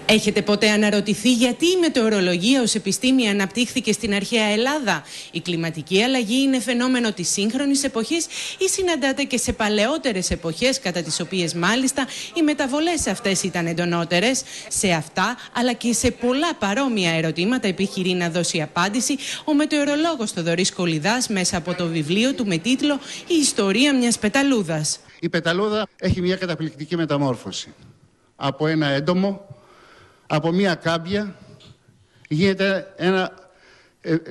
Έχετε ποτέ αναρωτηθεί γιατί η μετεωρολογία ως επιστήμη αναπτύχθηκε στην αρχαία Ελλάδα? Η κλιματική αλλαγή είναι φαινόμενο της σύγχρονης εποχής ή συναντάται και σε παλαιότερες εποχές, κατά τις οποίες μάλιστα οι μεταβολές αυτές ήταν εντονότερες? Σε αυτά αλλά και σε πολλά παρόμοια ερωτήματα επιχειρεί να δώσει απάντηση ο μετεωρολόγος Θοδωρής Κολιδάς μέσα από το βιβλίο του με τίτλο «Η ιστορία μιας πεταλούδας». Η πεταλούδα έχει μια καταπληκτική μεταμόρφωση. Από ένα έντομο, από μια κάμπια, γίνεται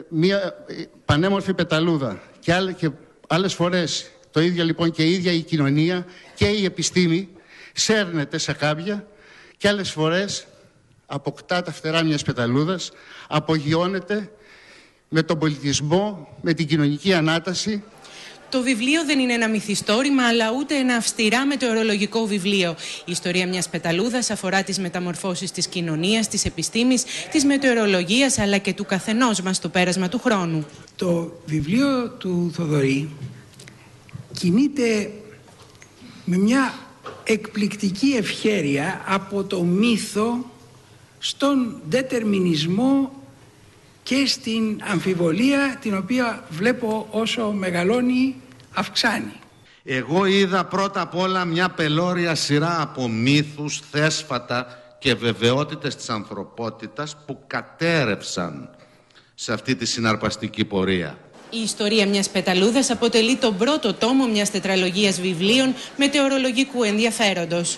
μια πανέμορφη πεταλούδα. Και άλλες φορές το ίδιο λοιπόν και η ίδια η κοινωνία και η επιστήμη σέρνεται σε κάμπια και άλλες φορές αποκτά τα φτερά μιας πεταλούδας, απογειώνεται με τον πολιτισμό, με την κοινωνική ανάταση. Το βιβλίο δεν είναι ένα μυθιστόρημα, αλλά ούτε ένα αυστηρά μετεωρολογικό βιβλίο. Η ιστορία μιας πεταλούδας αφορά τις μεταμορφώσεις της κοινωνίας, της επιστήμης, της μετεωρολογίας, αλλά και του καθενός μας στο πέρασμα του χρόνου. Το βιβλίο του Θοδωρή κινείται με μια εκπληκτική ευχέρεια από το μύθο στον δετερμινισμό και στην αμφιβολία, την οποία βλέπω όσο μεγαλώνει αυξάνει. Εγώ είδα πρώτα απ' όλα μια πελώρια σειρά από μύθους, θέσφατα και βεβαιότητες της ανθρωπότητας που κατέρευσαν σε αυτή τη συναρπαστική πορεία. Η ιστορία μιας πεταλούδας αποτελεί τον πρώτο τόμο μιας τετραλογίας βιβλίων μετεωρολογικού ενδιαφέροντος.